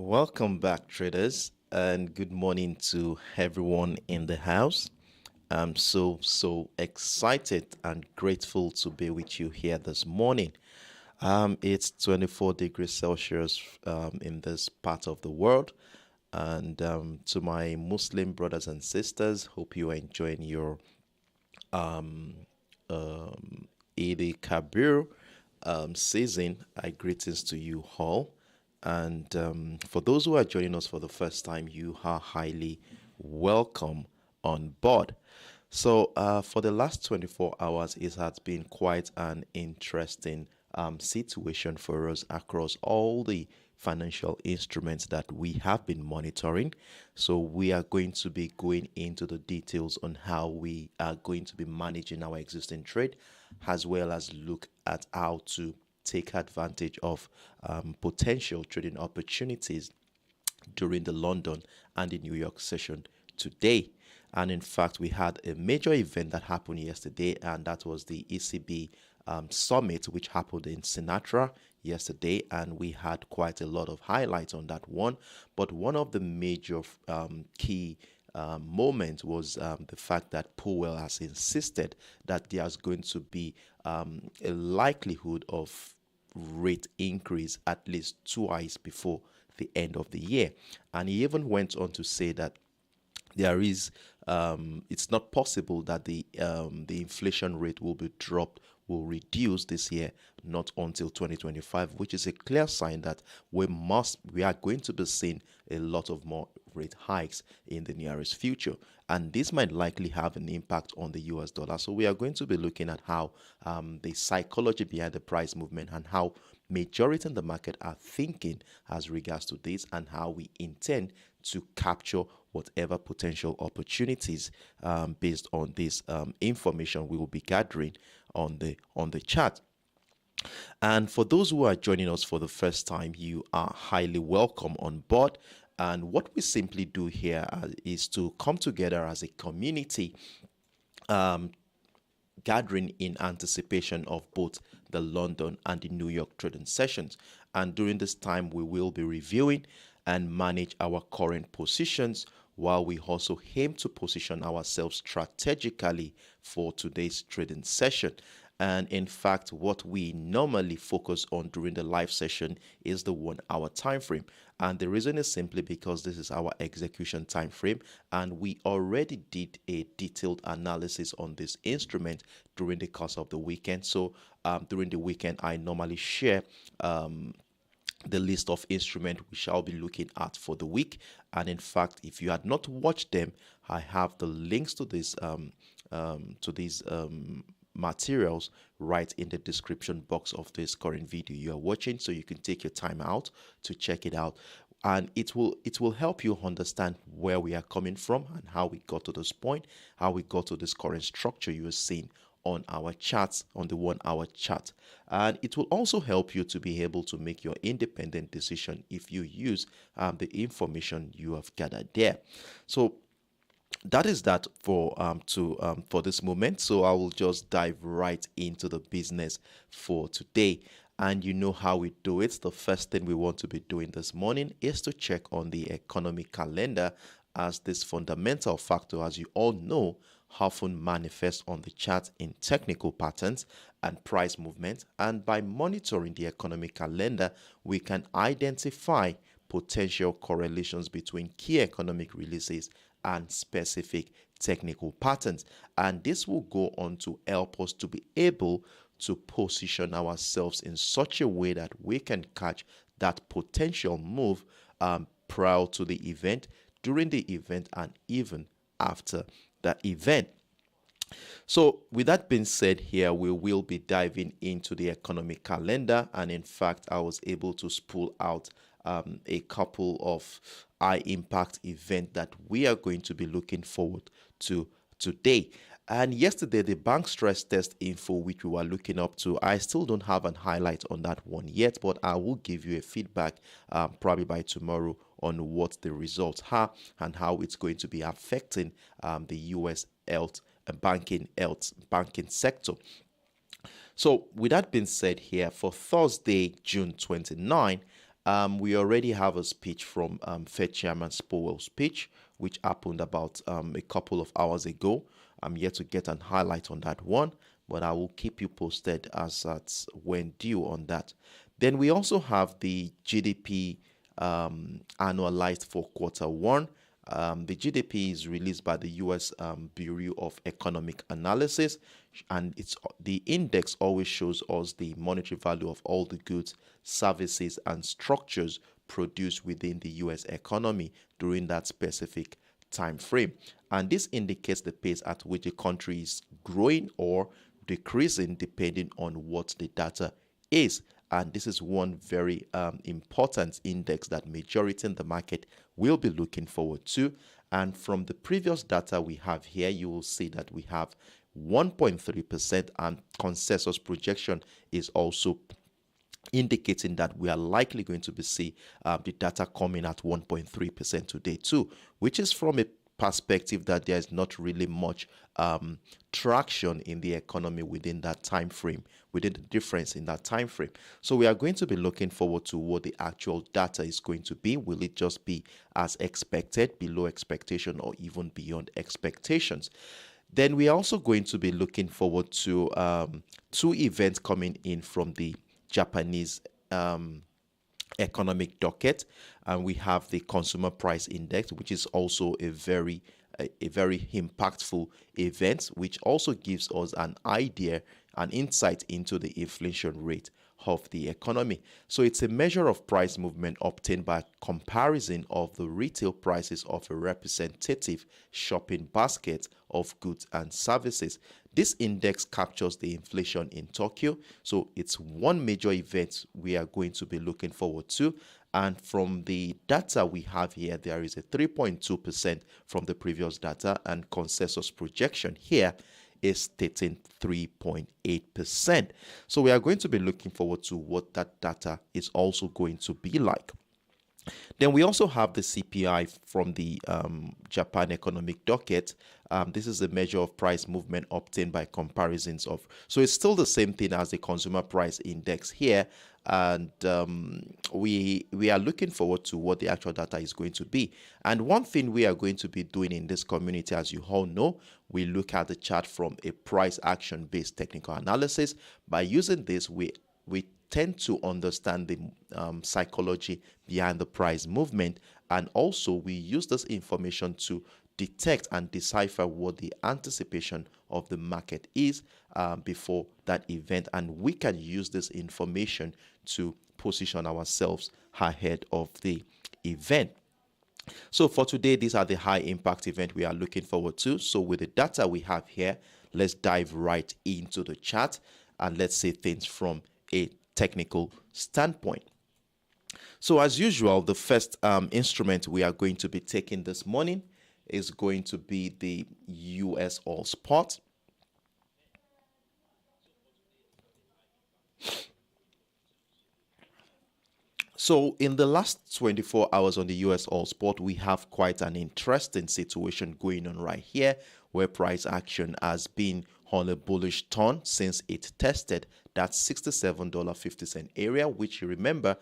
Welcome back, traders, and good morning to everyone in the house. I'm so excited and grateful to be with you here this morning. It's 24 degrees Celsius in this part of the world, and to my Muslim brothers and sisters, hope you are enjoying your Eid Kabir season. I greetings to you all. And for those who are joining us for the first time, you are highly welcome on board. So, for the last 24 hours, it has been quite an interesting situation for us across all the financial instruments that we have been monitoring. So, we are going to be going into the details on how we are going to be managing our existing trade, as well as look at how to take advantage of potential trading opportunities during the London and the New York session today. And in fact, we had a major event that happened yesterday, and that was the ECB summit, which happened in Sinatra yesterday. And we had quite a lot of highlights on that one. But one of the major key moment was the fact that Powell has insisted that there's going to be a likelihood of rate increase at least twice before the end of the year. And he even went on to say that there is it's not possible that the inflation rate will be dropped, will reduce this year, not until 2025, which is a clear sign that we are going to be seeing a lot of more rate hikes in the nearest future, and this might likely have an impact on the US dollar. So we are going to be looking at how the psychology behind the price movement and how majority in the market are thinking as regards to this, and how we intend to capture whatever potential opportunities based on this information we will be gathering on the chart. And for those who are joining us for the first time, you are highly welcome on board. And what we simply do here is to come together as a community, gathering in anticipation of both the London and the New York trading sessions. And during this time, we will be reviewing and manage our current positions, while we also aim to position ourselves strategically for today's trading session. And in fact, what we normally focus on during the live session is the 1 hour time frame. And the reason is simply because this is our execution time frame, and we already did a detailed analysis on this instrument during the course of the weekend. So during the weekend, I normally share the list of instruments we shall be looking at for the week. And in fact, if you had not watched them, I have the links to these materials right in the description box of this current video you are watching, so you can take your time out to check it out, and it will help you understand where we are coming from and how we got to this point, how we got to this current structure you are seeing on our charts, on the 1 hour chart. And it will also help you to be able to make your independent decision if you use the information you have gathered there. So that is that for this moment. So I will just dive right into the business for today. And you know how we do it. The first thing we want to be doing this morning is to check on the economic calendar, as this fundamental factor, as you all know, often manifests on the chart in technical patterns and price movement. And by monitoring the economic calendar, we can identify potential correlations between key economic releases and specific technical patterns. And this will go on to help us to be able to position ourselves in such a way that we can catch that potential move prior to the event, during the event, and even after the event. So with that being said, here we will be diving into the economic calendar, and in fact I was able to spool out a couple of high impact events that we are going to be looking forward to today. And yesterday, the bank stress test info, which we were looking up to, I still don't have an highlight on that one yet, but I will give you a feedback probably by tomorrow on what the results are and how it's going to be affecting the US banking sector. So with that being said, here for Thursday, June 29, We already have a speech from Fed Chairman Powell's speech, which happened about a couple of hours ago. I'm yet to get an highlight on that one, but I will keep you posted as that's when due on that. Then we also have the GDP annualized for Q1. The GDP is released by the US Bureau of Economic Analysis, and the index always shows us the monetary value of all the goods, services, and structures produced within the US economy during that specific time frame. And this indicates the pace at which a country is growing or decreasing depending on what the data is. And this is one very important index that majority in the market will be looking forward to. And from the previous data we have here, you will see that we have 1.3%, and consensus projection is also indicating that we are likely going to be see the data coming at 1.3% today too, which is from a perspective that there is not really much traction in the economy within that time frame, within the difference in that time frame. So we are going to be looking forward to what the actual data is going to be. Will it just be as expected, below expectation, or even beyond expectations? Then we are also going to be looking forward to two events coming in from the Japanese economic docket, and we have the consumer price index, which is also a very impactful event, which also gives us an idea, an insight into the inflation rate of the economy. So it's a measure of price movement obtained by comparison of the retail prices of a representative shopping basket of goods and services. This index captures the inflation in Tokyo. So it's one major event we are going to be looking forward to. And from the data we have here, there is a 3.2% from the previous data, and consensus projection here is stating 3.8%. So we are going to be looking forward to what that data is also going to be like. Then we also have the CPI from the Japan economic docket. This is a measure of price movement obtained by comparisons of. So it's still the same thing as the consumer price index here. And we are looking forward to what the actual data is going to be. And one thing we are going to be doing in this community, as you all know, we look at the chart from a price action based technical analysis. By using this, we tend to understand the psychology behind the price movement, and also we use this information to detect and decipher what the anticipation of the market is before that event, and we can use this information to position ourselves ahead of the event. So for today, these are the high impact event we are looking forward to. So with the data we have here, let's dive right into the chart and let's see things from a technical standpoint. So as usual, the first instrument we are going to be taking this morning is going to be the USOilSPOT. So in the last 24 hours on the USOilSPOT, we have quite an interesting situation going on right here, where price action has been on a bullish turn since it tested that $67.50 area, which you remember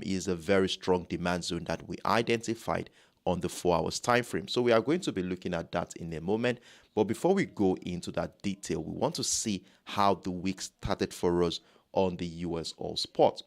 is a very strong demand zone that we identified on the 4 hours time frame. So we are going to be looking at that in a moment. But before we go into that detail, we want to see how the week started for us on the USOilSPOT.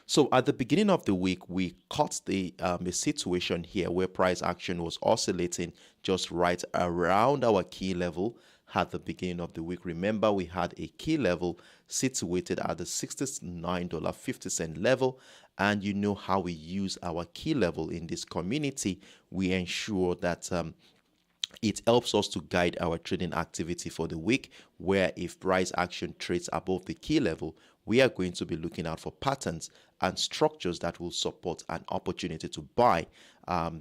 So at the beginning of the week, we caught a situation here where price action was oscillating just right around our key level at the beginning of the week. Remember, we had a key level situated at the $69.50 level, and you know how we use our key level in this community. We ensure that it helps us to guide our trading activity for the week, where if price action trades above the key level, we are going to be looking out for patterns and structures that will support an opportunity to buy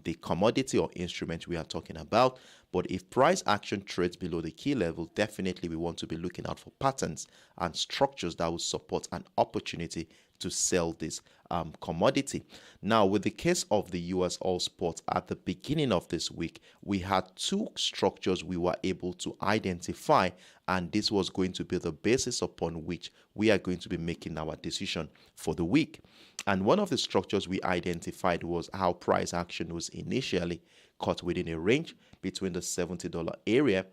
the commodity or instrument we are talking about. But if price action trades below the key level, definitely we want to be looking out for patterns and structures that will support an opportunity to sell this commodity. Now, with the case of the USOilSPOT, at the beginning of this week, we had two structures we were able to identify, and this was going to be the basis upon which we are going to be making our decision for the week. And one of the structures we identified was how price action was initially caught within a range between the $70 area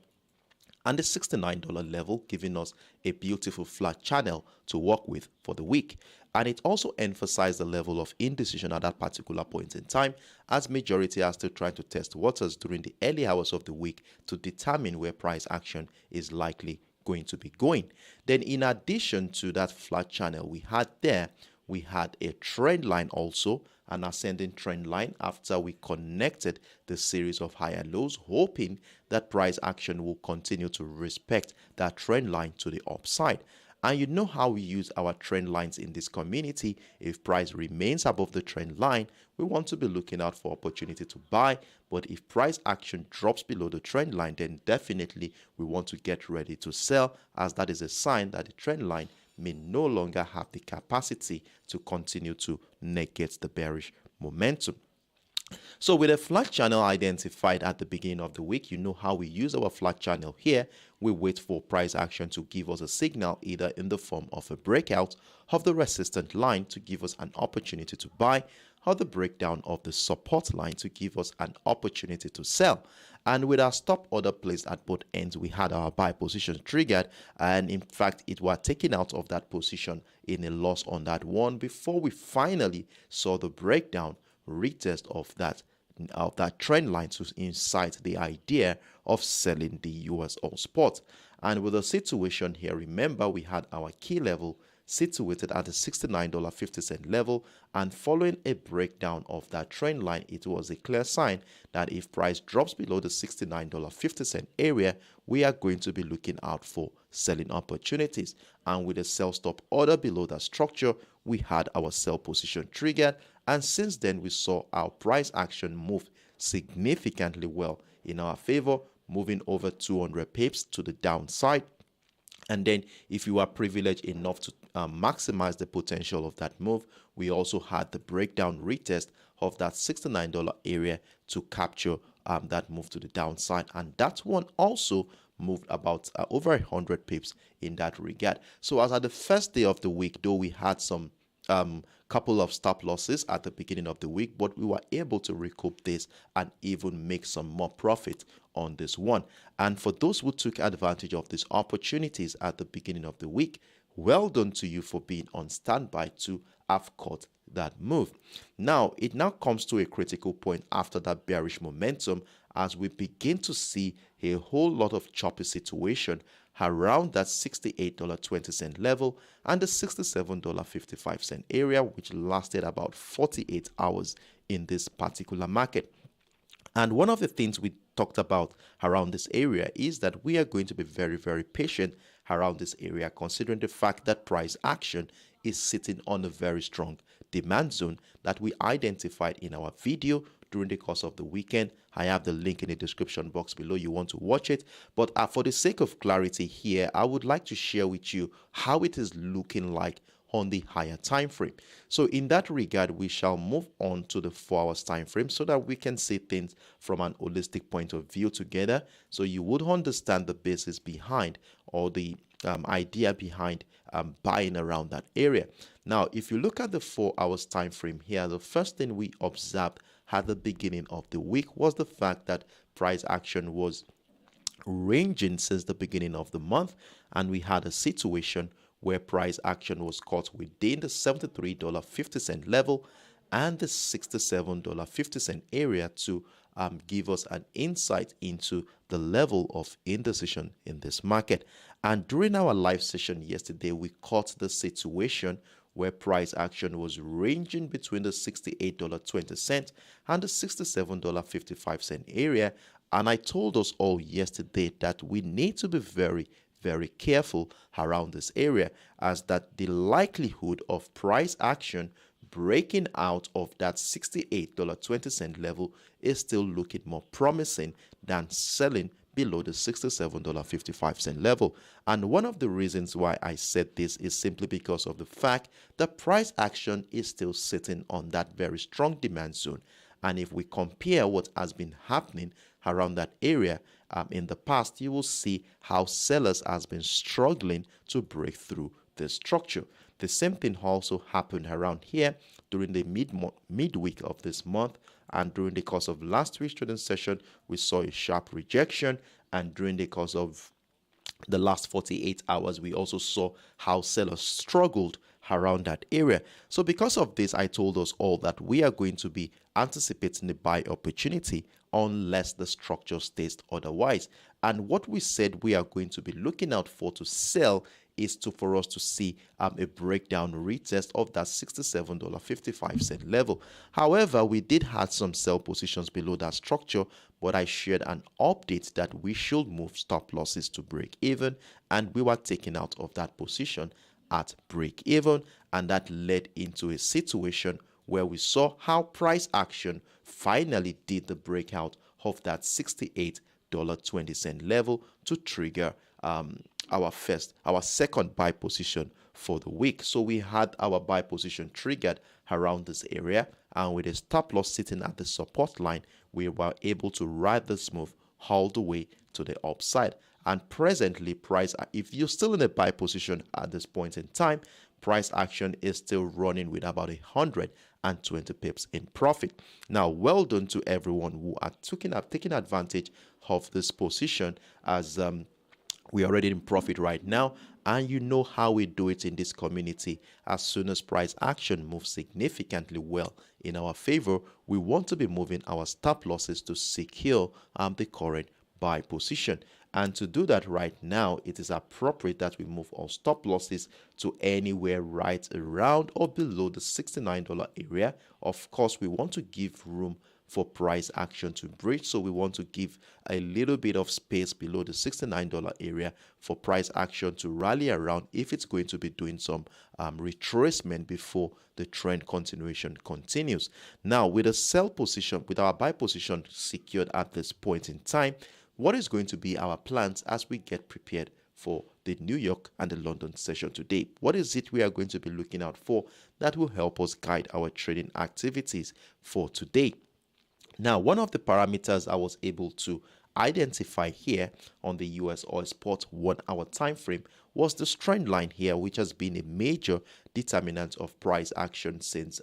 and the $69 level, giving us a beautiful flat channel to work with for the week. And it also emphasized the level of indecision at that particular point in time, as majority are still trying to test waters during the early hours of the week to determine where price action is likely going to be going. Then in addition to that flat channel we had there, we had a trend line also, an ascending trend line after we connected the series of higher lows, hoping that price action will continue to respect that trend line to the upside. And you know how we use our trend lines in this community. If price remains above the trend line, we want to be looking out for opportunity to buy. But if price action drops below the trend line, then definitely we want to get ready to sell, as that is a sign that the trend line may no longer have the capacity to continue to negate the bearish momentum. So with a flat channel identified at the beginning of the week, you know how we use our flat channel here. We wait for price action to give us a signal, either in the form of a breakout of the resistant line to give us an opportunity to buy, or the breakdown of the support line to give us an opportunity to sell. And with our stop order placed at both ends, we had our buy position triggered, and in fact it was taken out of that position in a loss on that one before we finally saw the breakdown retest of that trend line to incite the idea of selling the USOilSPOT. And with the situation here, remember we had our key level situated at the $69.50 level, and following a breakdown of that trend line, it was a clear sign that if price drops below the $69.50 area, we are going to be looking out for selling opportunities. And with a sell stop order below that structure, we had our sell position triggered, and since then we saw our price action move significantly well in our favor, moving over 200 pips to the downside. And then if you are privileged enough to maximize the potential of that move, we also had the breakdown retest of that $69 area to capture that move to the downside. And that one also moved about over 100 pips in that regard. So as at the first day of the week, though we had some couple of stop losses at the beginning of the week, but we were able to recoup this and even make some more profit on this one. And for those who took advantage of these opportunities at the beginning of the week, well done to you for being on standby to have caught that move. Now, it now comes to a critical point after that bearish momentum, as we begin to see a whole lot of choppy situation around that $68.20 level and the $67.55 area, which lasted about 48 hours in this particular market. And one of the things we talked about around this area is that we are going to be very, very patient around this area, considering the fact that price action is sitting on a very strong demand zone that we identified in our video during the course of the weekend. I have the link in the description box below. You want to watch it. But for the sake of clarity here, I would like to share with you how it is looking like on the higher time frame. So in that regard, we shall move on to the 4 hours time frame so that we can see things from an holistic point of view together, so you would understand the basis behind, or the idea behind buying around that area. Now, if you look at the 4 hours time frame here, the first thing we observed at the beginning of the week was the fact that price action was ranging since the beginning of the month, and we had a situation where price action was caught within the $73.50 level and the $67.50 area to give us an insight into the level of indecision in this market. And during our live session yesterday, we caught the situation where price action was ranging between the $68.20 and the $67.55 area. And I told us all yesterday that we need to be very, very careful around this area, as that the likelihood of price action breaking out of that $68.20 level is still looking more promising than selling below the $67.55 level. And one of the reasons why I said this is simply because of the fact that price action is still sitting on that very strong demand zone. And if we compare what has been happening around that area in the past, you will see how sellers has been struggling to break through the structure. The same thing also happened around here during the midweek of this month, and during the course of last week's trading session, we saw a sharp rejection, and during the course of the last 48 hours, we also saw how sellers struggled around that area. So because of this, I told us all that we are going to be anticipating the buy opportunity unless the structure stays otherwise. And what we said we are going to be looking out for to sell is for us to see a breakdown retest of that $67.55 level. However, we did have some sell positions below that structure, but I shared an update that we should move stop losses to break even, and we were taken out of that position at break even, and that led into a situation where we saw how price action finally did the breakout of that $68.20 level to trigger our second buy position for the week. So we had our buy position triggered around this area, and with a stop loss sitting at the support line, we were able to ride this move all the way to the upside. And presently, price, if you're still in a buy position at this point in time, price action is still running with about 120 pips in profit. Now, well done to everyone who are taking advantage of this position, as we are already in profit right now, and you know how we do it in this community. As soon as price action moves significantly well in our favor, we want to be moving our stop losses to secure the current buy position. And to do that right now, it is appropriate that we move our stop losses to anywhere right around or below the $69 area. Of course, we want to give room for price action to breach, so we want to give a little bit of space below the $69 area for price action to rally around if it's going to be doing some retracement before the trend continuation continues. Now, with a sell position, with our buy position secured at this point in time, what is going to be our plans as we get prepared for the New York and the London session today? What is it we are going to be looking out for that will help us guide our trading activities for today? Now, one of the parameters I was able to identify here on the USOilSPOT 1 hour time frame was the trend line here, which has been a major determinant of price action since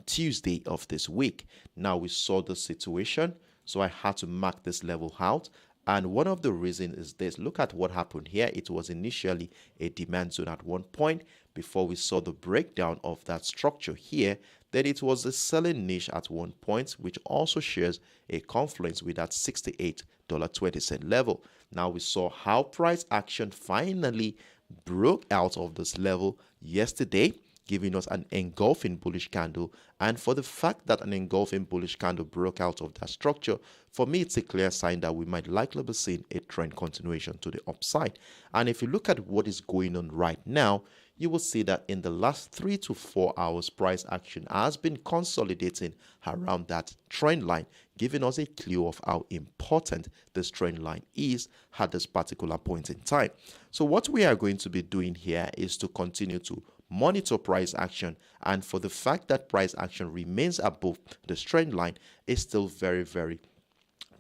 Tuesday of this week. Now, we saw the situation, so I had to mark this level out. And one of the reasons is this. Look at what happened here. It was initially a demand zone at one point before we saw the breakdown of that structure here. Then it was a selling niche at one point, which also shares a confluence with that $68.20 level. Now we saw how price action finally broke out of this level yesterday, giving us an engulfing bullish candle. And for the fact that an engulfing bullish candle broke out of that structure, for me, it's a clear sign that we might likely be seeing a trend continuation to the upside. And if you look at what is going on right now, you will see that in the last 3 to 4 hours, price action has been consolidating around that trend line, giving us a clue of how important this trend line is at this particular point in time. So what we are going to be doing here is to continue to monitor price action, and for the fact that price action remains above the trend line, is still very, very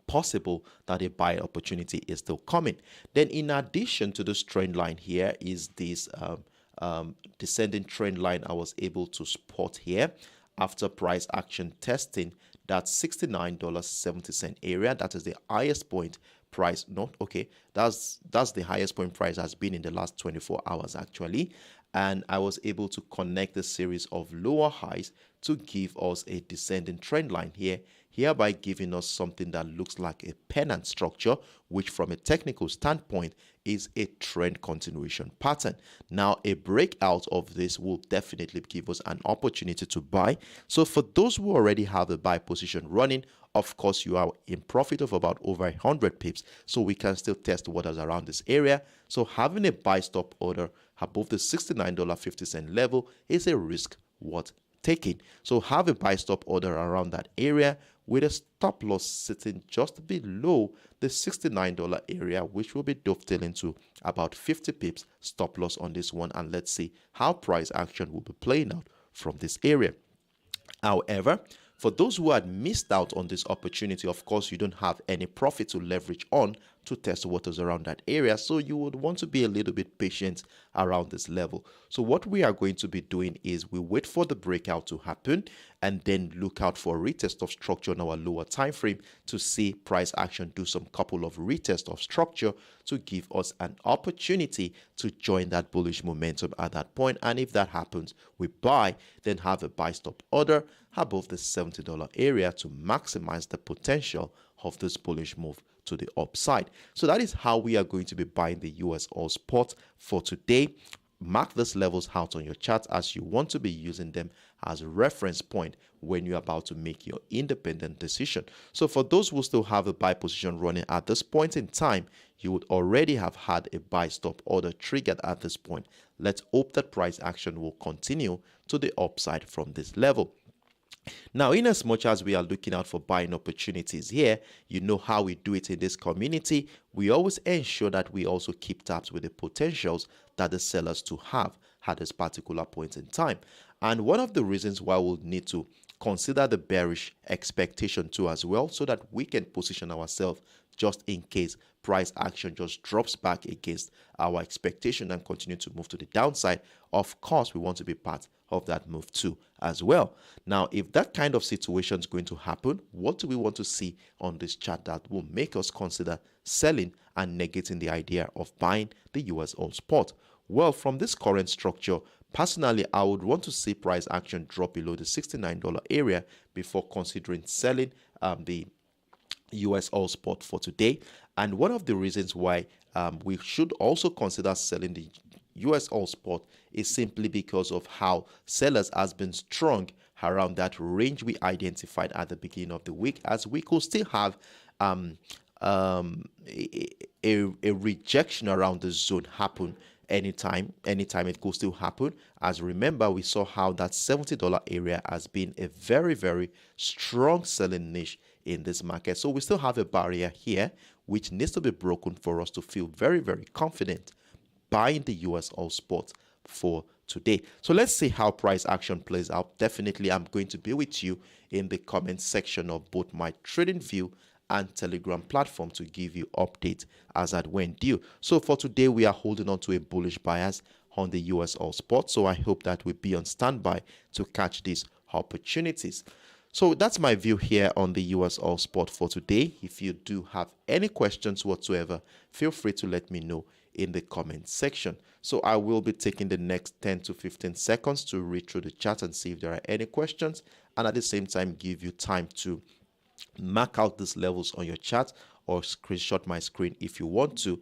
possible that a buy opportunity is still coming. Then in addition to this trend line here is this descending trend line I was able to spot here after price action testing that $69.70 area. That is the highest point price. That's the highest point price has been in the last 24 hours actually. And I was able to connect a series of lower highs to give us a descending trend line here, hereby giving us something that looks like a pennant structure, which from a technical standpoint is a trend continuation pattern. Now, a breakout of this will definitely give us an opportunity to buy. So for those who already have a buy position running, of course, you are in profit of about over 100 pips, so we can still test waters around this area. So having a buy stop order above the $69.50 level is a risk worth taking. So have a buy stop order around that area with a stop loss sitting just below the $69 area, which will be dovetailing to about 50 pips stop loss on this one. And let's see how price action will be playing out from this area. However, for those who had missed out on this opportunity, of course, you don't have any profit to leverage on to test waters around that area. So you would want to be a little bit patient around this level. So what we are going to be doing is we wait for the breakout to happen and then look out for a retest of structure on our lower time frame to see price action do some couple of retest of structure to give us an opportunity to join that bullish momentum at that point. And if that happens, we buy, then have a buy stop order above the $70 area to maximize the potential of this bullish move to the upside. So that is how we are going to be buying the USOilSPOT for today. Mark these levels out on your chart as you want to be using them as a reference point when you're about to make your independent decision. So for those who still have a buy position running at this point in time, you would already have had a buy stop order triggered at this point. Let's hope that price action will continue to the upside from this level. Now, in as much as we are looking out for buying opportunities here, you know how we do it in this community. We always ensure that we also keep tabs with the potentials that the sellers to have at this particular point in time. And one of the reasons why we'll need to consider the bearish expectation too as well, so that we can position ourselves just in case price action just drops back against our expectation and continue to move to the downside. Of course, we want to be part of that move too as well. Now, if that kind of situation is going to happen, what do we want to see on this chart that will make us consider selling and negating the idea of buying the USOilSPOT? Well, from this current structure, personally, I would want to see price action drop below the $69 area before considering selling the USOilSPOT for today. And one of the reasons why we should also consider selling the USOilSPOT is simply because of how sellers has been strong around that range we identified at the beginning of the week, as we could still have a rejection around the zone happen anytime it could still happen. As remember, we saw how that $70 area has been a very, very strong selling niche in this market. So we still have a barrier here which needs to be broken for us to feel very, very confident buying the USOilSPOT for today. So let's see how price action plays out. Definitely, I'm going to be with you in the comment section of both my trading view and Telegram platform to give you updates as at when due. So for today, we are holding on to a bullish bias on the USOilSPOT. So I hope that we'll be on standby to catch these opportunities. So that's my view here on the USOilSPOT for today. If you do have any questions whatsoever, feel free to let me know in the comment section. So I will be taking the next 10 to 15 seconds to read through the chat and see if there are any questions, and at the same time give you time to mark out these levels on your chart or screenshot my screen if you want to.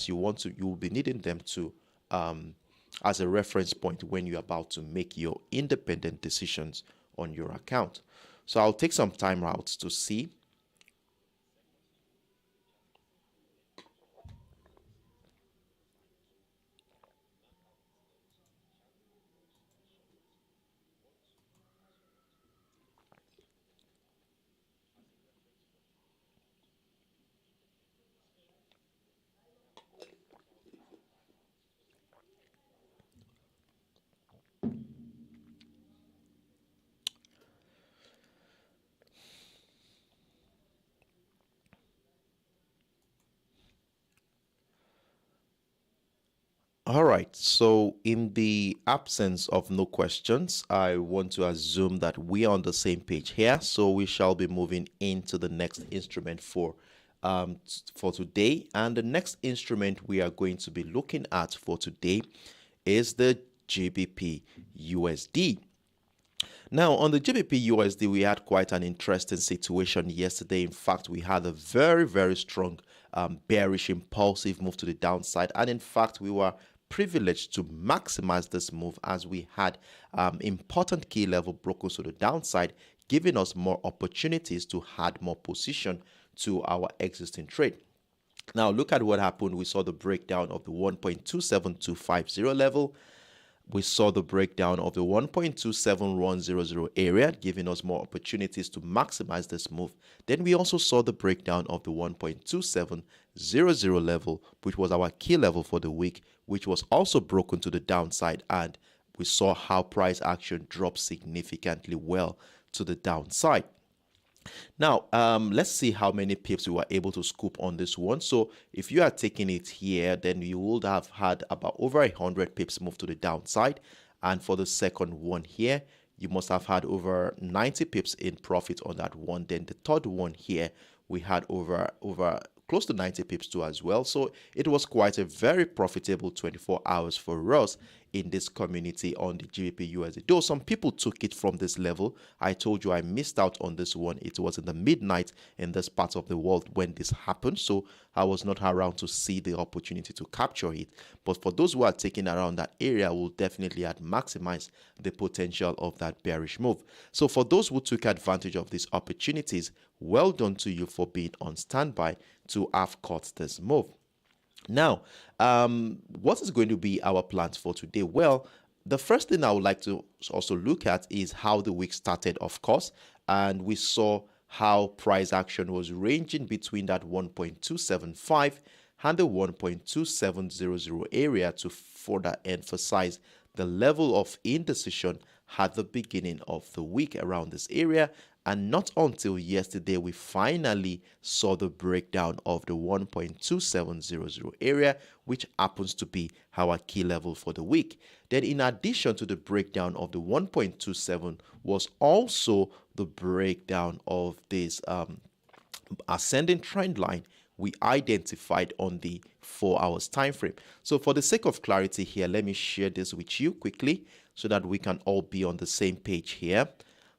You will be needing them to as a reference point when you're about to make your independent decisions on your account. So I'll take some time out to see. All right, so in the absence of no questions, I want to assume that we are on the same page here. So we shall be moving into the next instrument for today. And the next instrument we are going to be looking at for today is the GBPUSD. Now, on the GBPUSD, we had quite an interesting situation yesterday. In fact, we had a very, very strong bearish impulsive move to the downside. And in fact, we were privileged to maximize this move as we had important key level broken to the downside, giving us more opportunities to add more position to our existing trade. Now, look at what happened. We saw the breakdown of the 1.27250 level. We saw the breakdown of the 1.27100 area, giving us more opportunities to maximize this move. Then we also saw the breakdown of the 1.2700 level, which was our key level for the week, which was also broken to the downside, and we saw how price action dropped significantly well to the downside. Now, let's see how many pips we were able to scoop on this one. So if you are taking it here, then you would have had about over 100 pips move to the downside. And for the second one here, you must have had over 90 pips in profit on that one. Then the third one here, we had over close to 90 pips too as well. So it was quite a very profitable 24 hours for us in this community on the GBPUSD. Though some people took it from this level, I told you I missed out on this one. It was in the midnight in this part of the world when this happened, so I was not around to see the opportunity to capture it. But for those who are taking around that area, will definitely maximize the potential of that bearish move. So for those who took advantage of these opportunities, well done to you for being on standby to have caught this move. Now, what is going to be our plans for today? Well, the first thing I would like to also look at is how the week started, of course, and we saw how price action was ranging between that 1.275 and the 1.2700 area to further emphasize the level of indecision at the beginning of the week around this area. And not until yesterday, we finally saw the breakdown of the 1.2700 area, which happens to be our key level for the week. Then in addition to the breakdown of the 1.27 was also the breakdown of this ascending trend line we identified on the 4 hours time frame. So for the sake of clarity here, let me share this with you quickly so that we can all be on the same page here.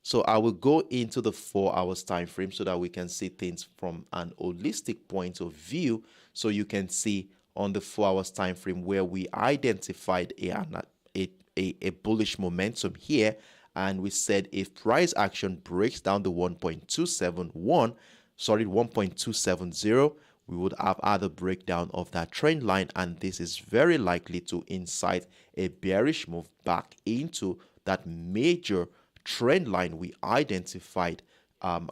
So I will go into the 4 hours time frame so that we can see things from an holistic point of view. So you can see on the 4 hours time frame where we identified a bullish momentum here, and we said if price action breaks down the 1.270, we would have other breakdown of that trend line, and this is very likely to incite a bearish move back into that major trend line we identified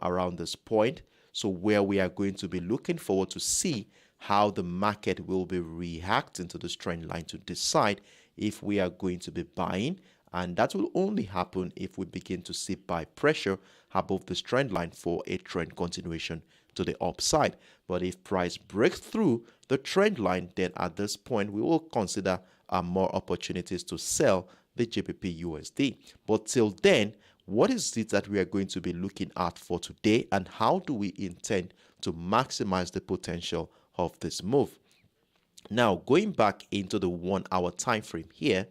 around this point. So where we are going to be looking forward to see how the market will be reacting to this trend line to decide if we are going to be buying, and that will only happen if we begin to see buy pressure above this trend line for a trend continuation to the upside. But if price breaks through the trend line, then at this point we will consider more opportunities to sell the GBPUSD. But till then, what is it that we are going to be looking at for today, and how do we intend to maximize the potential of this move? Now, going back into the 1 hour time frame here,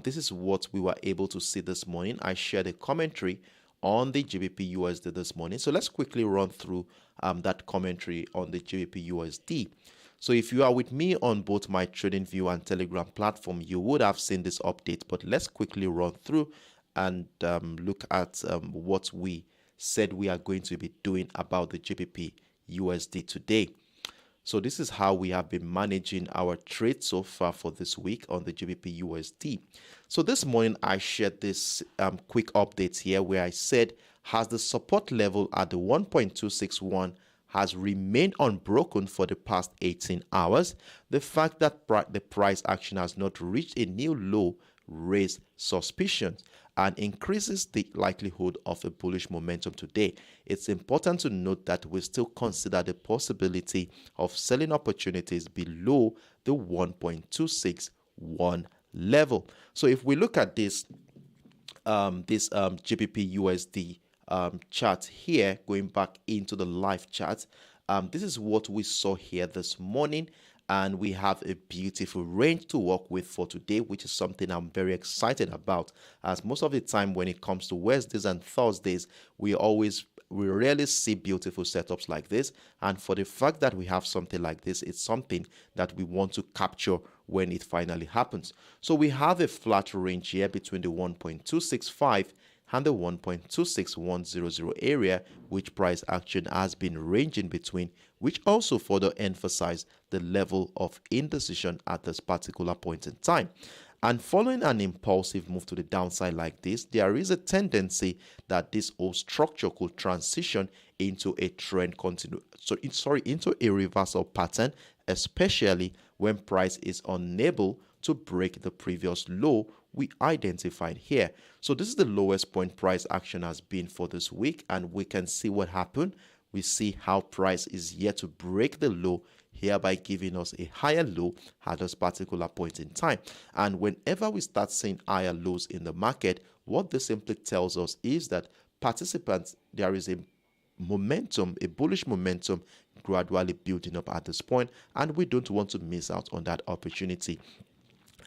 this is what we were able to see this morning. I shared a commentary on the GBPUSD this morning. So let's quickly run through that commentary on the GBPUSD. So if you are with me on both my TradingView and Telegram platform, you would have seen this update, but let's quickly run through and look at what we said we are going to be doing about the GBPUSD today. So this is how we have been managing our trade so far for this week on the GBPUSD. So this morning I shared this quick update here where I said, has the support level at the 1.261 has remained unbroken for the past 18 hours. The fact that the price action has not reached a new low raises suspicions and increases the likelihood of a bullish momentum today. It's important to note that we still consider the possibility of selling opportunities below the 1.261 level. So if we look at this GBPUSD chart here, going back into the live chart, this is what we saw here this morning, and we have a beautiful range to work with for today, which is something I'm very excited about, as most of the time when it comes to Wednesdays and Thursdays, we rarely see beautiful setups like this. And for the fact that we have something like this, it's something that we want to capture when it finally happens. So we have a flat range here between the 1.265 and the 1.26100 area, which price action has been ranging between, which also further emphasize the level of indecision at this particular point in time. And following an impulsive move to the downside like this, there is a tendency that this whole structure could transition into a trend into a reversal pattern, especially when price is unable to break the previous low we identified here. So this is the lowest point price action has been for this week, and we can see what happened. We see how price is yet to break the low, hereby giving us a higher low at this particular point in time. And whenever we start seeing higher lows in the market, what this simply tells us is that participants, there is a momentum, a bullish momentum gradually building up at this point, and we don't want to miss out on that opportunity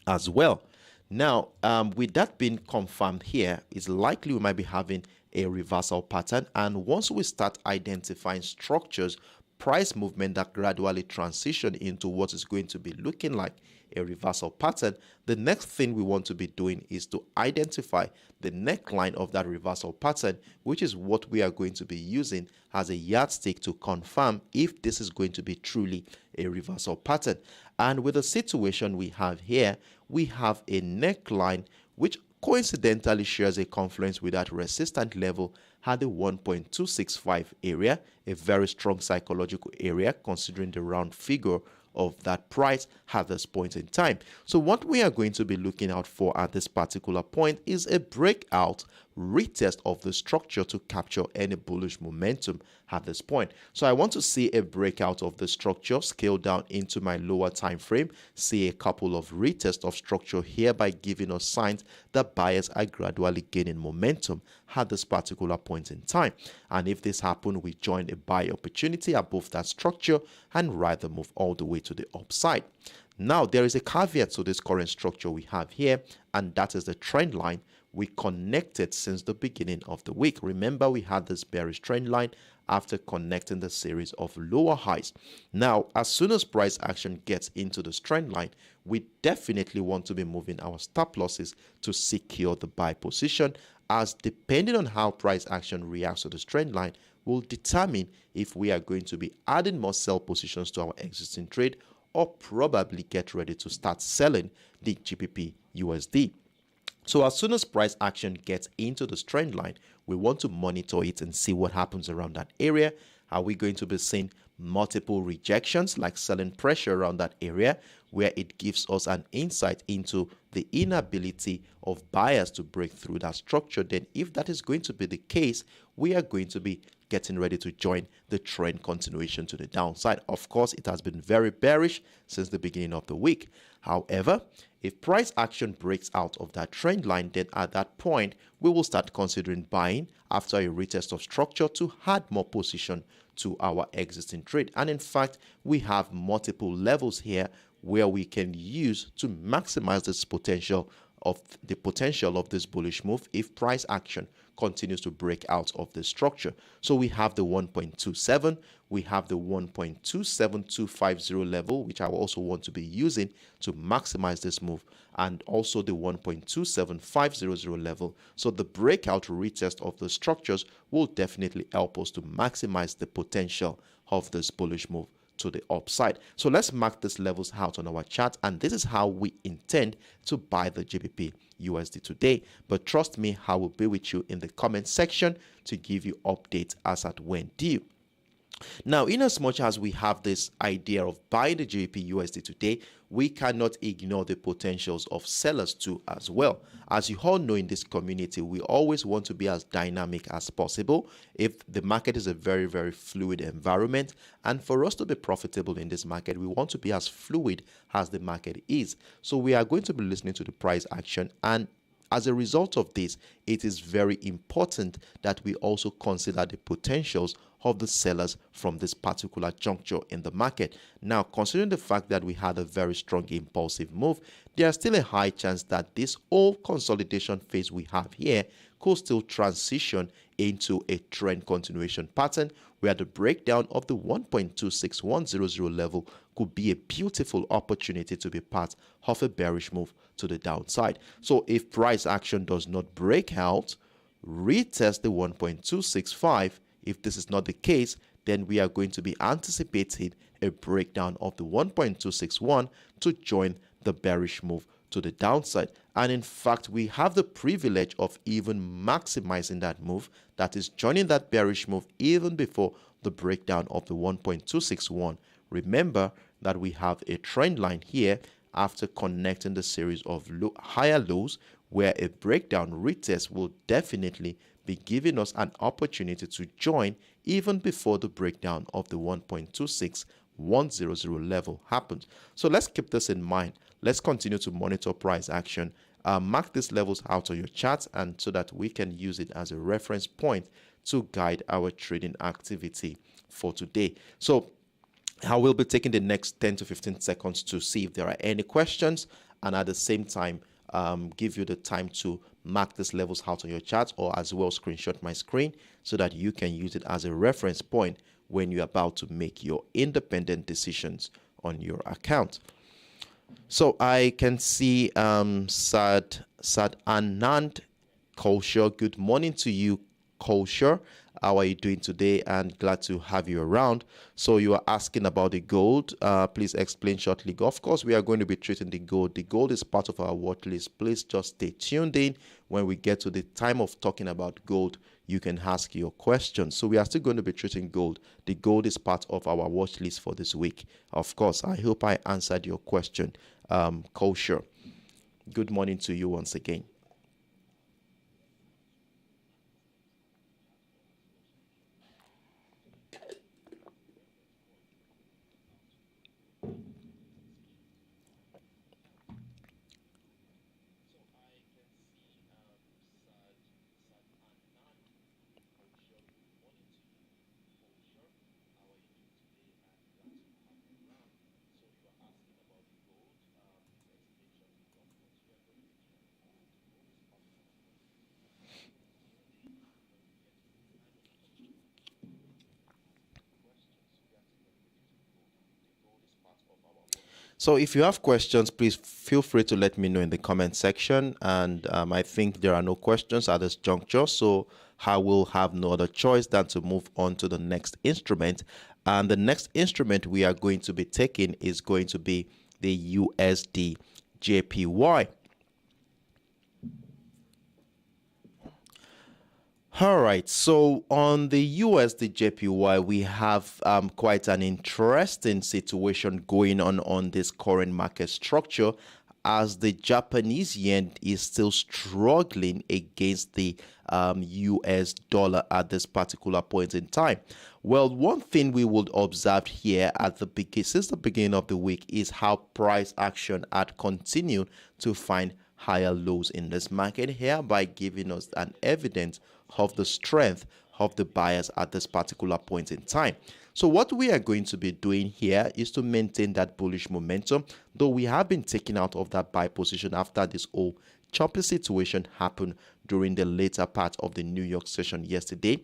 as well. Now, with that being confirmed here, it's likely we might be having a reversal pattern, and once we start identifying structures, price movement that gradually transition into what is going to be looking like a reversal pattern, the next thing we want to be doing is to identify the neckline of that reversal pattern, which is what we are going to be using as a yardstick to confirm if this is going to be truly a reversal pattern. And with the situation we have here, we have a neckline which coincidentally shares a confluence with that resistance level at the 1.265 area, a very strong psychological area considering the round figure of that price at this point in time. So what we are going to be looking out for at this particular point is a breakout retest of the structure to capture any bullish momentum at this point. So I want to see a breakout of the structure, scale down into my lower time frame, see a couple of retests of structure here by giving us signs that buyers are gradually gaining momentum at this particular point in time. And if this happens, we join a buy opportunity above that structure and rather move all the way to the upside. Now, there is a caveat to this current structure we have here, and that is the trend line we connected since the beginning of the week. Remember, we had this bearish trend line after connecting the series of lower highs. Now, as soon as price action gets into the trend line, we definitely want to be moving our stop losses to secure the buy position, as depending on how price action reacts to this trend line will determine if we are going to be adding more sell positions to our existing trade or probably get ready to start selling the GBPUSD. So as soon as price action gets into the trend line, we want to monitor it and see what happens around that area. Are we going to be seeing multiple rejections like selling pressure around that area, where it gives us an insight into the inability of buyers to break through that structure? Then if that is going to be the case, we are going to be getting ready to join the trend continuation to the downside. Of course, it has been very bearish since the beginning of the week. However, if price action breaks out of that trend line, then at that point, we will start considering buying after a retest of structure to add more position to our existing trade. And in fact, we have multiple levels here where we can use to maximize this potential of this bullish move if price action continues to break out of the structure. So we have the 1.27, we have the 1.27250 level, which I also want to be using to maximize this move, and also the 1.27500 level. So the breakout retest of the structures will definitely help us to maximize the potential of this bullish move to the upside. So let's mark these levels out on our chart, and this is how we intend to buy the GBPUSD today. But trust me, I will be with you in the comment section to give you updates as at when due. Now, in as much as we have this idea of buying the GBPUSD today, we cannot ignore the potentials of sellers too as well. As you all know, in this community, we always want to be as dynamic as possible if the market is a very, very fluid environment. And for us to be profitable in this market, we want to be as fluid as the market is. So we are going to be listening to the price action, and as a result of this, it is very important that we also consider the potentials of the sellers from this particular juncture in the market. Now, considering the fact that we had a very strong impulsive move, there's still a high chance that this whole consolidation phase we have here could still transition into a trend continuation pattern, where the breakdown of the 1.26100 level could be a beautiful opportunity to be part of a bearish move to the downside. So if price action does not break out, retest the 1.265. If this is not the case, then we are going to be anticipating a breakdown of the 1.261 to join the bearish move to the downside. And in fact, we have the privilege of even maximizing that move, that is joining that bearish move even before the breakdown of the 1.261. Remember that we have a trend line here after connecting the series of higher lows, where a breakdown retest will definitely be giving us an opportunity to join even before the breakdown of the 1.26100 level happens. So let's keep this in mind. Let's continue to monitor price action. Mark these levels out on your charts, and so that we can use it as a reference point to guide our trading activity for today. So I will be taking the next 10 to 15 seconds to see if there are any questions, and at the same time give you the time to mark these levels out on your chart, or as well screenshot my screen so that you can use it as a reference point when you're about to make your independent decisions on your account. So I can see Sad Anand Kausha. Good morning to you, Kausha. How are you doing today? And glad to have you around. So you are asking about the gold. Please explain shortly. Of course, we are going to be treating the gold. The gold is part of our watch list. Please just stay tuned in. When we get to the time of talking about gold, you can ask your questions. So we are still going to be treating gold. The gold is part of our watch list for this week. Of course, I hope I answered your question, Kausha. Good morning to you once again. So if you have questions, please feel free to let me know in the comment section. And I think there are no questions at this juncture, so I will have no other choice than to move on to the next instrument. And the next instrument we are going to be taking is going to be the USDJPY. All right, so on the USDJPY, we have quite an interesting situation going on this current market structure, as the Japanese yen is still struggling against the US dollar at this particular point in time. Well, one thing we would observe here at since the beginning of the week is how price action had continued to find higher lows in this market, hereby giving us an evidence of the strength of the buyers at this particular point in time. So what we are going to be doing here is to maintain that bullish momentum, though we have been taken out of that buy position after this whole choppy situation happened during the later part of the New York session yesterday.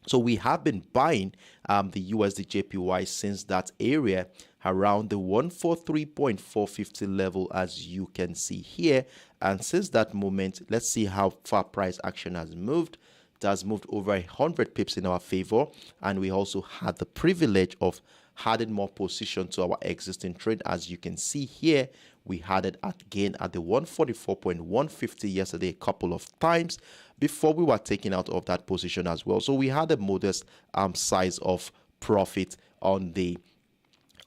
So we have been buying the USDJPY since that area around the 143.450 level, as you can see here. And since that moment, let's see how far price action has moved. It has moved over 100 pips in our favor, and we also had the privilege of adding more position to our existing trade. As you can see here, we had it again at the 144.150 yesterday a couple of times before we were taken out of that position as well. So we had a modest size of profit on the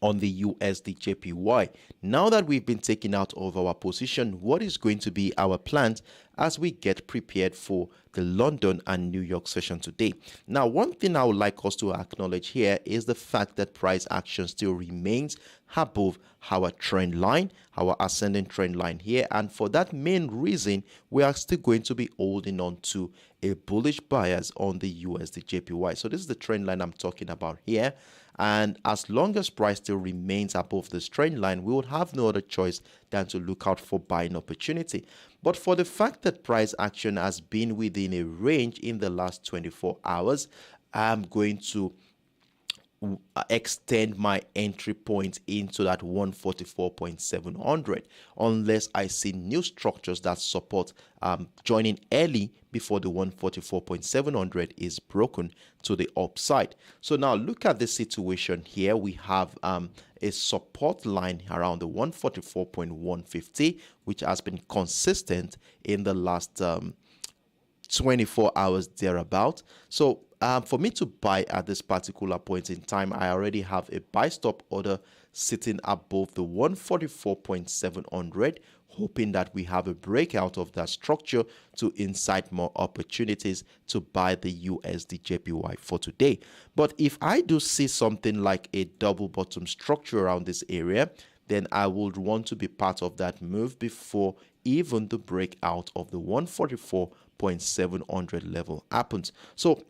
USDJPY. Now that we've been taken out of our position, what is going to be our plans as we get prepared for the London and New York session today? Now, one thing I would like us to acknowledge here is the fact that price action still remains above our trend line, our ascending trend line here, and for that main reason, we are still going to be holding on to a bullish bias on the USDJPY. So this is the trend line I'm talking about here. And as long as price still remains above this trend line, we would have no other choice than to look out for buying opportunity. But for the fact that price action has been within a range in the last 24 hours, I'm going to extend my entry point into that 144.700 unless I see new structures that support joining early before the 144.700 is broken to the upside. So now look at the situation here. We have a support line around the 144.150, which has been consistent in the last 24 hours thereabout. So for me to buy at this particular point in time, I already have a buy stop order sitting above the 144.700, hoping that we have a breakout of that structure to incite more opportunities to buy the USDJPY for today. But if I do see something like a double bottom structure around this area, then I would want to be part of that move before even the breakout of the 144.700 level happens. So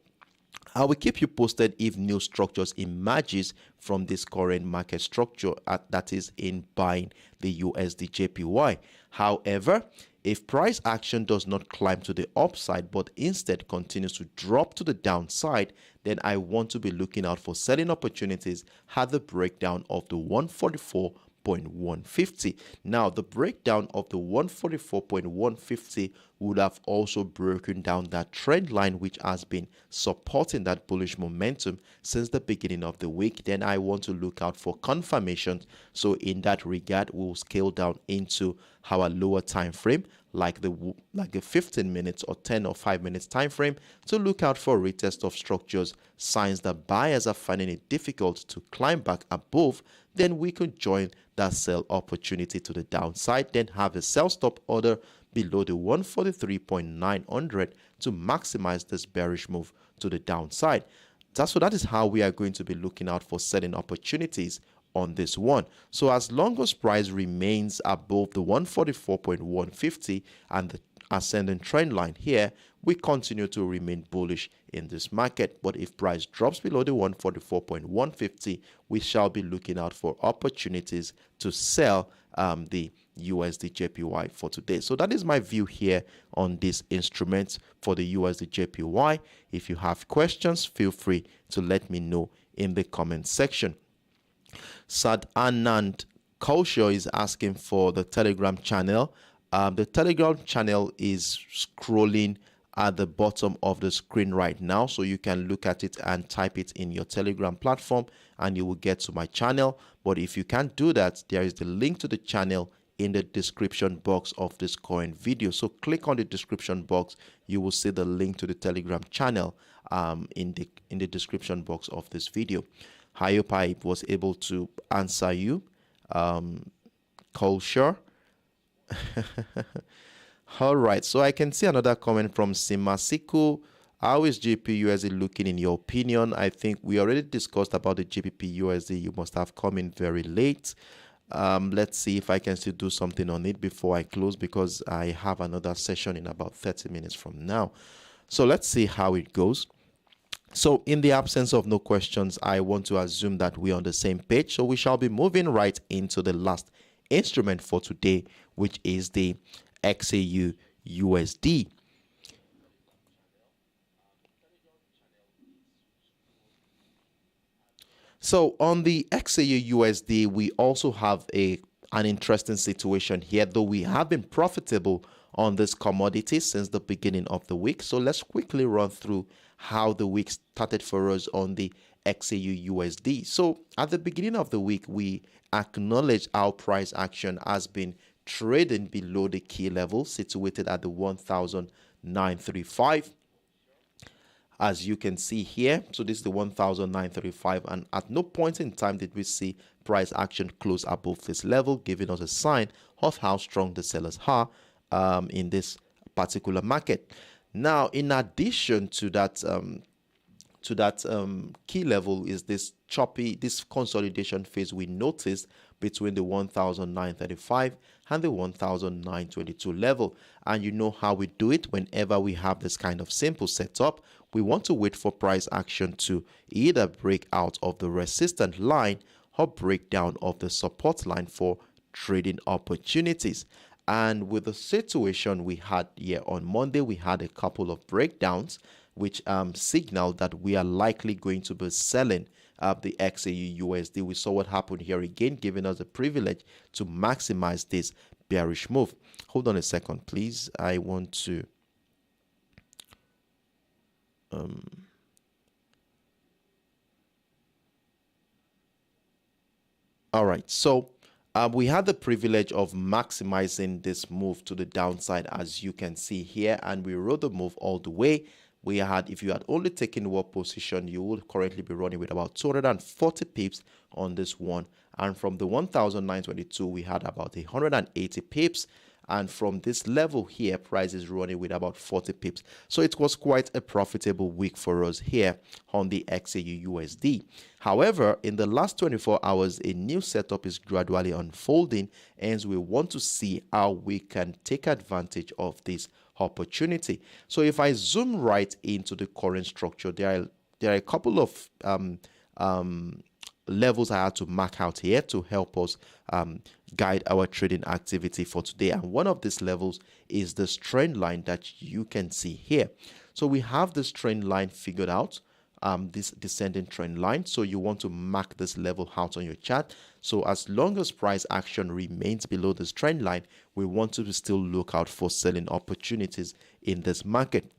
I will keep you posted if new structures emerges from this current market structure that is in buying the USDJPY. However, if price action does not climb to the upside but instead continues to drop to the downside, then I want to be looking out for selling opportunities at the breakdown of the 144.150. Now, the breakdown of the 144.150 would have also broken down that trend line which has been supporting that bullish momentum since the beginning of the week. Then I want to look out for confirmations. So in that regard, we'll scale down into our lower time frame, like the 15 minutes or 10 or 5 minutes time frame, to look out for retest of structures, signs that buyers are finding it difficult to climb back above. Then we could join that sell opportunity to the downside, then have a sell stop order below the 143.900 to maximize this bearish move to the downside. So that is how we are going to be looking out for selling opportunities on this one. So as long as price remains above the 144.150 and the ascending trend line here, we continue to remain bullish in this market. But if price drops below the 144.150, we shall be looking out for opportunities to sell the USDJPY for today. So that is my view here on this instrument for the USDJPY. If you have questions, feel free to let me know in the comment section. Sad Anand Kausha is asking for the Telegram channel. The Telegram channel is scrolling at the bottom of the screen right now, so you can look at it and type it in your Telegram platform and you will get to my channel. But if you can't do that, there is the link to the channel in the description box of this current video. So click on the description box, you will see the link to the Telegram channel in the description box of this video. I hope I was able to answer you, Culture. All right, so I can see another comment from Simasiku. How is GBPUSD looking in your opinion? I think we already discussed about the GBPUSD. You must have come in very late. Let's see if I can still do something on it before I close, because I have another session in about 30 minutes from now. So let's see how it goes. So in the absence of no questions, I want to assume that we're on the same page. So we shall be moving right into the last instrument for today, which is the XAUUSD. So on the XAUUSD, we also have an interesting situation here, though we have been profitable on this commodity since the beginning of the week. So let's quickly run through how the week started for us on the XAUUSD. So at the beginning of the week, we acknowledged our price action has been trading below the key level situated at the 1,935. As you can see here, so this is the 1,935, and at no point in time did we see price action close above this level, giving us a sign of how strong the sellers are in this particular market. Now, in addition to that key level is this consolidation phase we noticed between the 1,935 and the 1,922 level. And you know how we do it whenever we have this kind of simple setup. We want to wait for price action to either break out of the resistance line or break down of the support line for trading opportunities. And with the situation we had here on Monday, we had a couple of breakdowns which signaled that we are likely going to be selling the XAUUSD. We saw what happened here again, giving us the privilege to maximize this bearish move. Hold on a second, please. I want to all right, so we had the privilege of maximizing this move to the downside, as you can see here, and we rode the move all the way. We had, if you had only taken one position, you would currently be running with about 240 pips on this one. And from the 1,922, we had about 180 pips. And from this level here, price is running with about 40 pips. So it was quite a profitable week for us here on the XAUUSD. However, in the last 24 hours, a new setup is gradually unfolding, and we want to see how we can take advantage of this opportunity. So if I zoom right into the current structure, there are a couple of levels I had to mark out here to help us guide our trading activity for today. And one of these levels is this trend line that you can see here. So we have this trend line figured out, this descending trend line. So you want to mark this level out on your chart. So as long as price action remains below this trend line, we want to still look out for selling opportunities in this market.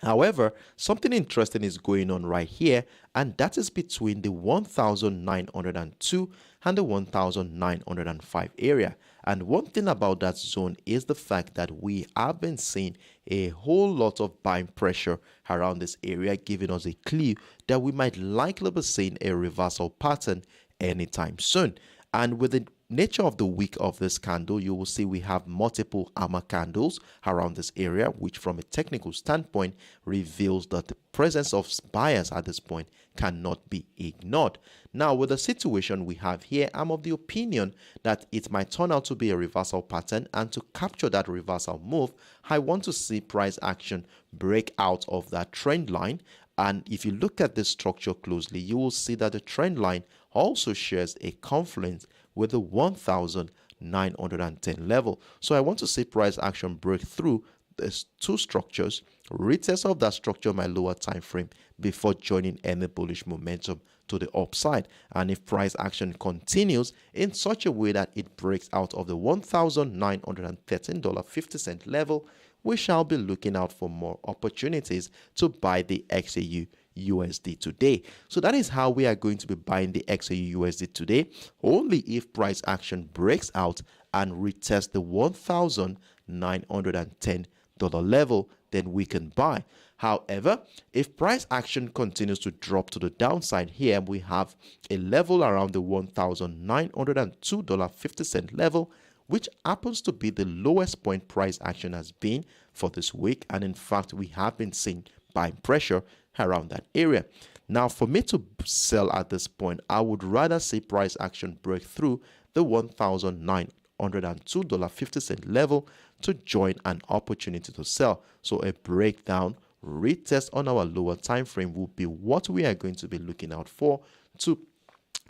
However, something interesting is going on right here, and that is between the 1,902 and the 1,905 area. And one thing about that zone is the fact that we have been seeing a whole lot of buying pressure around this area, giving us a clue that we might likely be seeing a reversal pattern anytime soon. And with the nature of the week of this candle, you will see we have multiple hammer candles around this area, which from a technical standpoint reveals that the presence of buyers at this point cannot be ignored. Now, with the situation we have here, I'm of the opinion that it might turn out to be a reversal pattern, and to capture that reversal move, I want to see price action break out of that trend line. And if you look at this structure closely, you will see that the trend line also shares a confluence with the 1,910 level. So I want to see price action break through these two structures, retest of that structure my lower time frame before joining any bullish momentum to the upside. And if price action continues in such a way that it breaks out of the $1,913.50 level, we shall be looking out for more opportunities to buy the XAUUSD today. So that is how we are going to be buying the XAUUSD today, only if price action breaks out and retests the $1,910 level, then we can buy. However, if price action continues to drop to the downside here, we have a level around the $1,902.50 level, which happens to be the lowest point price action has been for this week. And in fact, we have been seeing buying pressure around that area. Now, for me to sell at this point, I would rather see price action break through the $1,902.50 level to join an opportunity to sell. So a breakdown, retest on our lower time frame will be what we are going to be looking out for to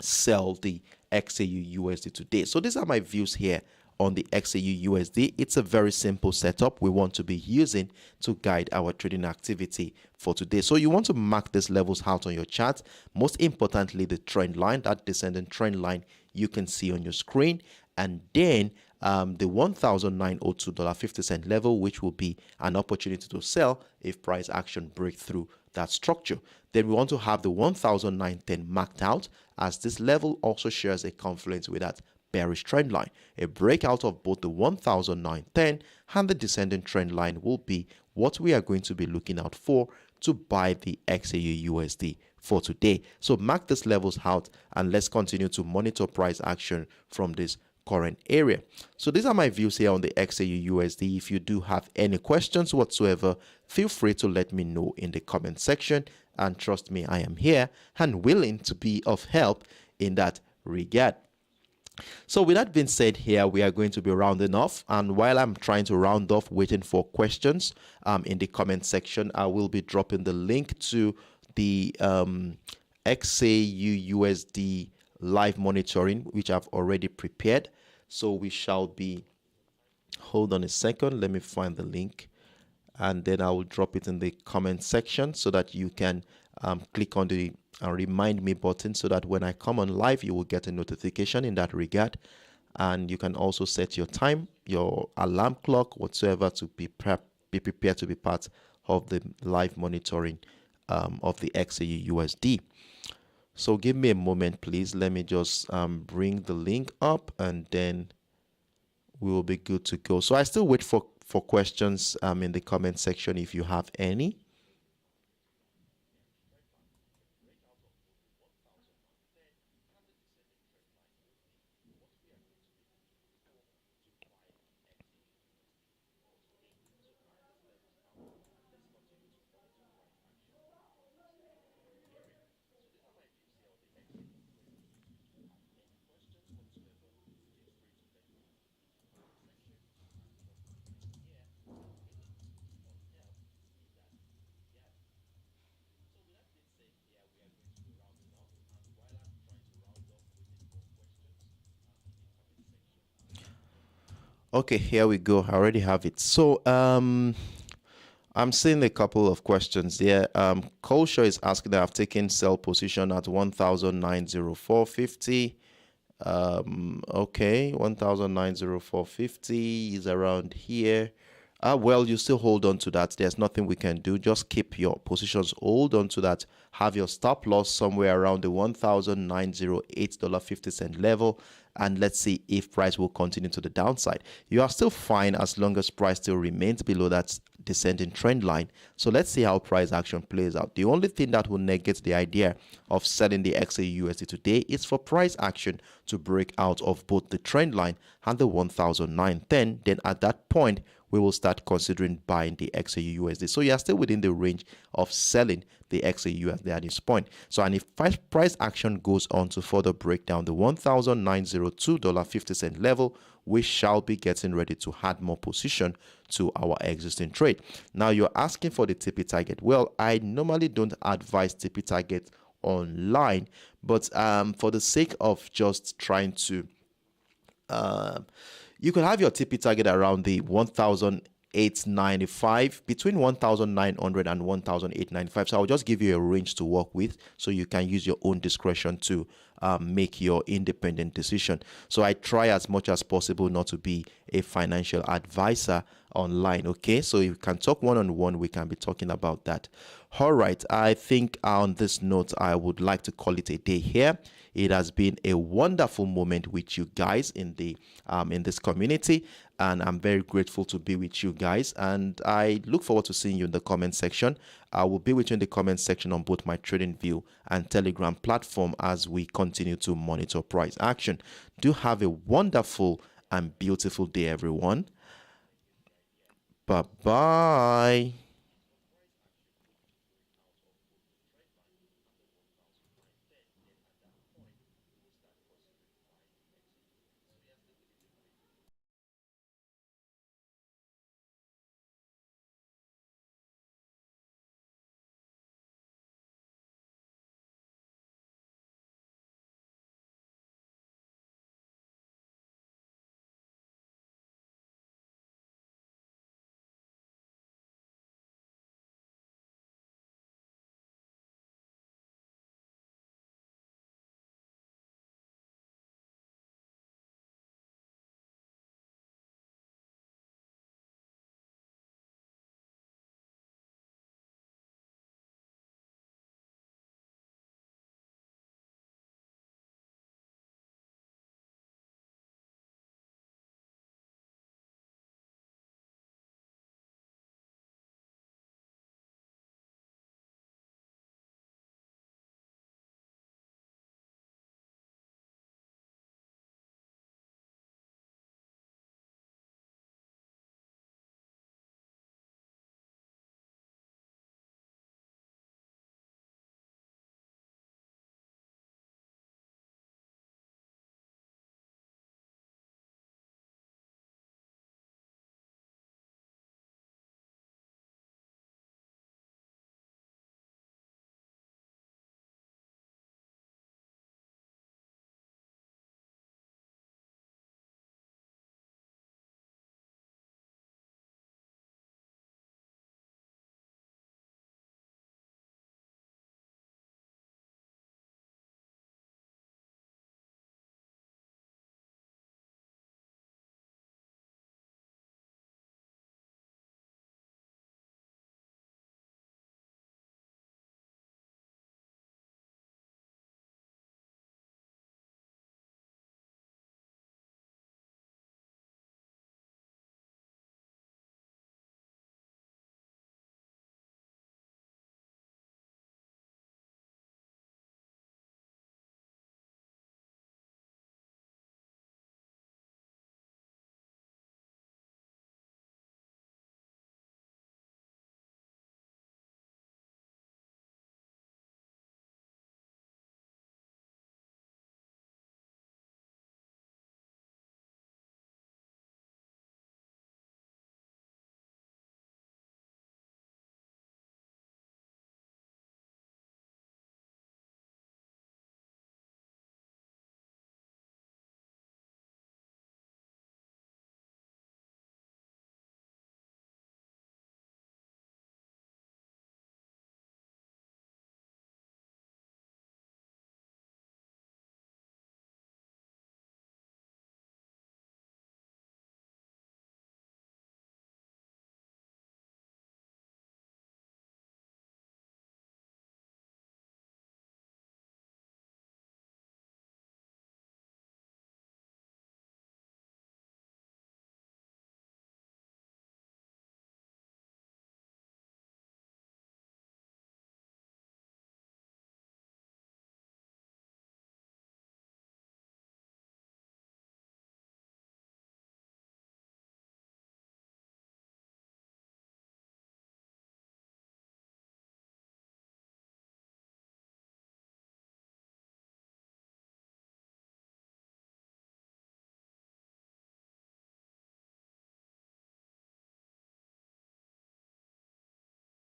sell the XAUUSD today. So these are my views here on the XAUUSD. It's a very simple setup we want to be using to guide our trading activity for today. So you want to mark these levels out on your chart. Most importantly, the trend line, that descending trend line you can see on your screen, and then the $1,902.50 level, which will be an opportunity to sell if price action breaks through that structure. Then we want to have the 1,910 marked out, as this level also shares a confluence with that bearish trend line. A breakout of both the 1,910 and the descending trend line will be what we are going to be looking out for to buy the XAUUSD for today. So mark these levels out, and let's continue to monitor price action from this current area. So these are my views here on the XAUUSD. If you do have any questions whatsoever, feel free to let me know in the comment section, and trust me, I am here and willing to be of help in that regard. So with that being said, here we are going to be rounding off, and while I'm trying to round off, waiting for questions in the comment section, I will be dropping the link to the XAUUSD live monitoring, which I've already prepared. So we shall be, hold on a second, let me find the link, and then I will drop it in the comment section so that you can click on the and remind me button so that when I come on live, you will get a notification in that regard. And you can also set your time, your alarm clock, whatsoever, to be prepared to be part of the live monitoring of the XAUUSD. So give me a moment, please. Let me just bring the link up, and then we will be good to go. So I still wait for questions in the comment section if you have any. Okay, here we go. I already have it. So I'm seeing a couple of questions there. Kolsha is asking that I've taken sell position at 1,904.50. Okay, 1,904.50 is around here. Well, you still hold on to that. There's nothing we can do. Just keep your positions, hold on to that. Have your stop loss somewhere around the $1,908.50 level, and let's see if price will continue to the downside. You are still fine as long as price still remains below that descending trend line. So let's see how price action plays out. The only thing that will negate the idea of selling the XAUUSD today is for price action to break out of both the trend line and the 1,910. Then at that point, we will start considering buying the XAUUSD. So you are still within the range of selling the XAUUSD at this point. So, and if price action goes on to further break down the $1,902.50 level, we shall be getting ready to add more position to our existing trade. Now, you're asking for the TP target. Well, I normally don't advise TP target online, but for the sake of just trying to you could have your TP target around the 1,895, between 1,900 and 1,895. So I'll just give you a range to work with, so you can use your own discretion to make your independent decision. So I try as much as possible not to be a financial advisor online. Okay, so if you can talk one-on-one, we can be talking about that. All right, I think on this note, I would like to call it a day here. It has been a wonderful moment with you guys in the in this community, and I'm very grateful to be with you guys, and I look forward to seeing you in the comment section. I will be with you in the comment section on both my TradingView and Telegram platform as we continue to monitor price action. Do have a wonderful and beautiful day, everyone. Bye-bye.